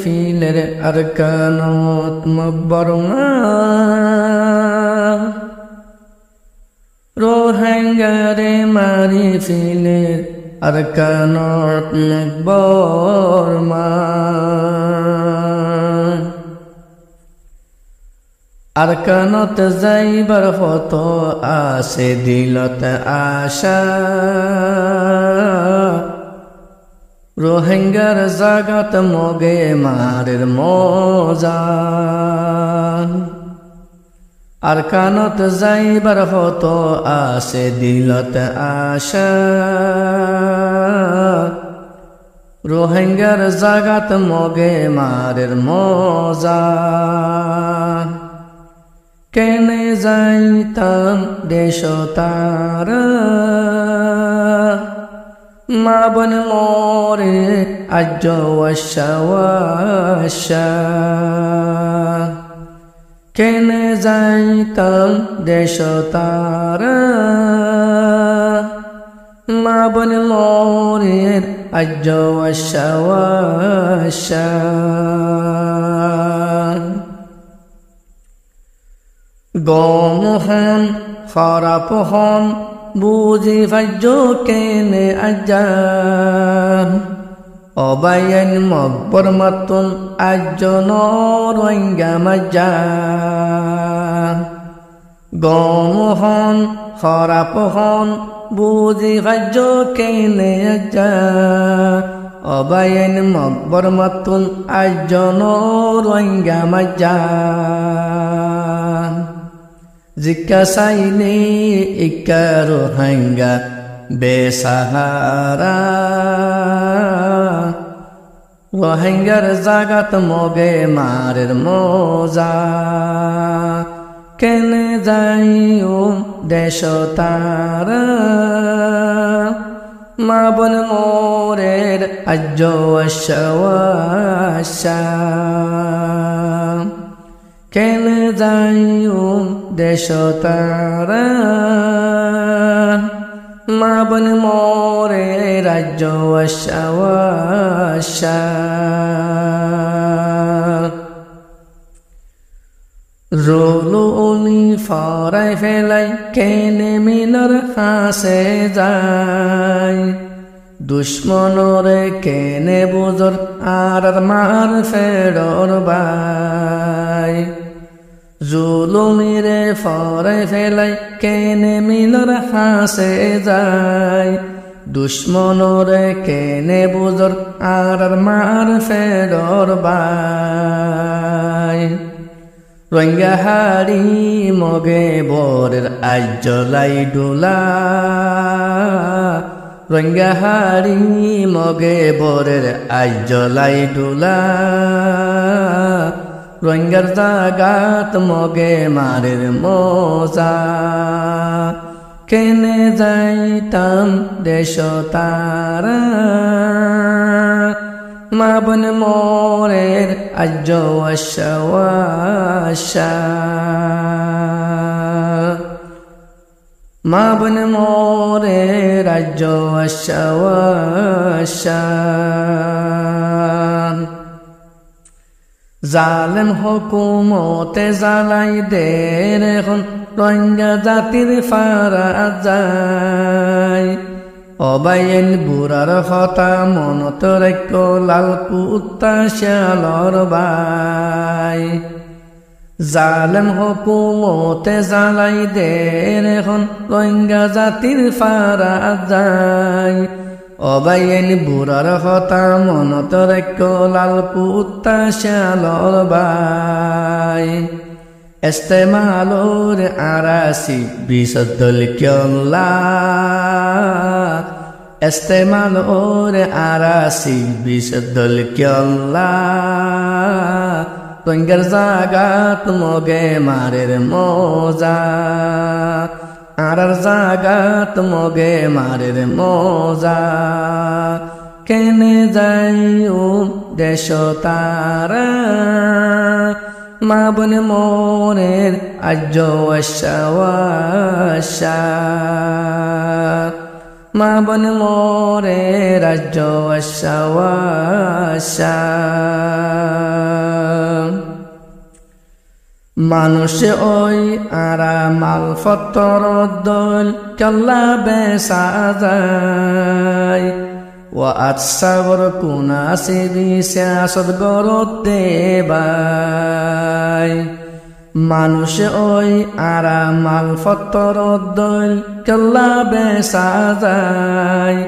ফিলের আরকানত মবরমা রোহিঙ্গারে মারি ফিলের আরকানত মবরমা আরকানত যাইবার হত আসে দিলত আশা রোহিঙ্গার জাগাত মগে মারের মজা আরকানত যাইবার হত আসে দিলত আশা রোহিঙ্গার জাগাত মগে মারের মজা কেনে যাইতাম দেশ তারা মা বন মোরে আজ ওয়াশা কেনে যাইতাম দেশ তারা মা বন মোরে আজ ওয়াশা গমহন খারাপ হন বুঝি ভাজ্য কেনে আজান অবায়ন মব্বর মাতুন আজন রোহিঙ্গা মাজান গমহন খারাপ হন বুঝি ভাজ্য কেনে আজান অবায়ন মব্বর মাতুন আজন রোহিঙ্গা মাজান জিজ্ঞাসাইলে ইকার রোহিঙ্গা বেসাহারা রোহিঙ্গার জাগাত মগে মারের মজা কেনে যাইও দেশ তারা মা বন মোরের আজ ওয়াশা কেনে যাইও দেশ তারা মা বন মোরে রাজ্য ওয়াশা রোলুনি ফরাই ফেলাই কেনে মিলর হাসে যায় দুশ্মনরে কেনে বুজর আর মার ফেরর বাই জুলুমিরে ফরাই ফেলাই কেনে মিলর হাসে যায় দুশ্মনরে কেনে বুজর আর মার ফেরর বাই রোহিঙ্গা হাড়ি মগে বরের আজ্জলাই ডুলা রোহিঙ্গা হাড়ি মগে বরের আজ্জলাই ডুলা রোহিঙ্গার জাগাত মগে মারের মজা কেনে যাইতাম দেশ তারা মা বন মোরের আজ ওয়াশা মা বন মোরের আজ ওয়াশা জালেম হুকুমতে জালাই দের এখন রোহিঙ্গা জাতির ফারা যায় অবায়ন বুড়ার হতা মনত রাখ লাল কুত্তা শ্যালর বাই জালেম হুকুমতে জালাই দের এখন রোহিঙ্গা জাতির ফারা যায় অবায়ন বুড়ার হতা মনত রাখ লাল কুত্তা শ্যালর বাই ইস্তেমালুর আরাসি বিশদল কিয়ল্লা ইস্তেমালুর আরাসি বিশদল কিয়ল্লা রোহিঙ্গার জাগাত মগে মারের মজা আরার জাগাত মগে মারের মজা কেনে যাইও দেশ তারা মা বন মোরের আজ ওয়াশা মা বন মোরে রাজ্য আশা মানুষে ওই আরা মালপত্র দল কল্লা বেসাজায় ও আচ্ছাবর কুনাসি বিশ্বাসত গরতে বাই মানুষে ওই আরা মালপত্র দল কল্লা বেসাজায়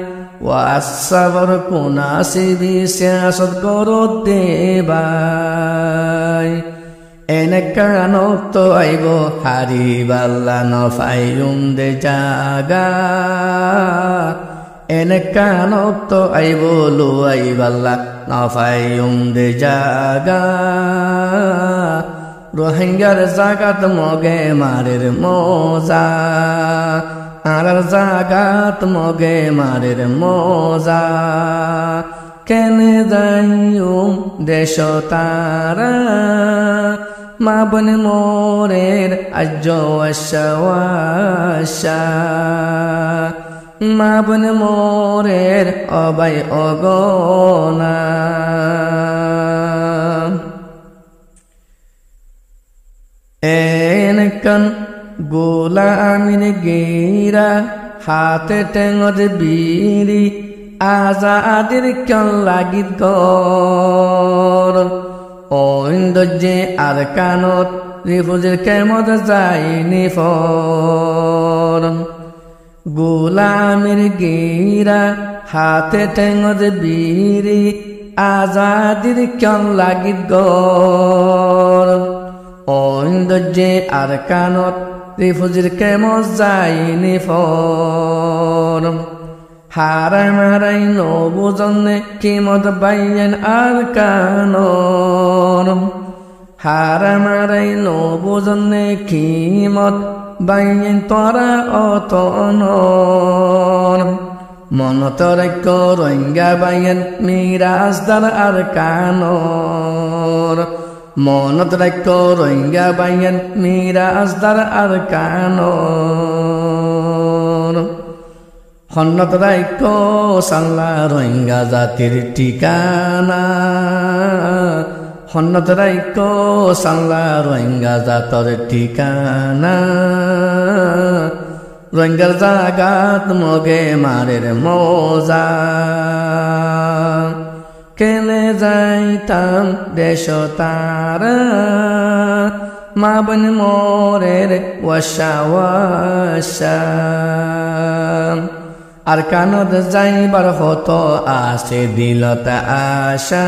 ও আচ্ছাবর কুনাসি বিশ্বাসত গরতে বাই এনেকানত আইব হারিবাল্লা নফাইম দে জাগা এনেকানত আইব লুয়াইবাল্লা নফাইম দে জাগা রোহিঙ্গার জাগাত মগে মারের মজা আর জাগাত মগে মারের মজা কেনে যাইম দেশ তারা মা বন মোরের আজ আশা মা বন মোরের অবাই অগনা এনকন গোলা আমিন গেরা হাতে টেঙর বিড়ি আজাদের কেন লাগিত গর ঐন্দর্যে আর কানত রিফুজের কেমত যায়নি ফর গোলামের গেরা হাতে টেঙর বিড়ি আজাদের কেন লাগিত গর ঐন্দর্যে আর কানত রিফুজের কেমত যায়নি ফর হারাই মারাই নবুজনে কিমত বাইয়েন আর কানন হারাই মারাই নবুজনে কিমত বাইয়েন তোরা অতন মনত রাখ রোহিঙ্গা বাইয়েন মিরাজদার আর কানন মনত রাখ রোহিঙ্গা বাইয়েন মিরাজদার আর কানন হন্নত রাইক সাল্লা রোহিঙ্গা জাতির ঠিকানা হন্নত রাইক সাল্লা রোহিঙ্গা জাতর ঠিকানা রোহিঙ্গার জাগাত মগে মারের মজা কেনে যাইতাম দেশ তারা মা বন মোরের ওয়াশা আর কানত যাইবার হতো আসে দিলতা আশা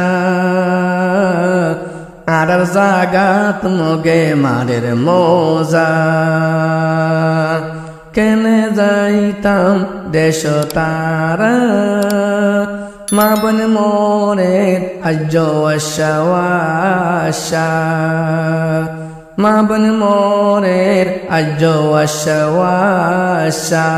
আর জাগাত মগে মারের মজা কেনে যাইতাম দেশ তারা মা বন মোরের আজ আশা মা বন মোরের আজ আশা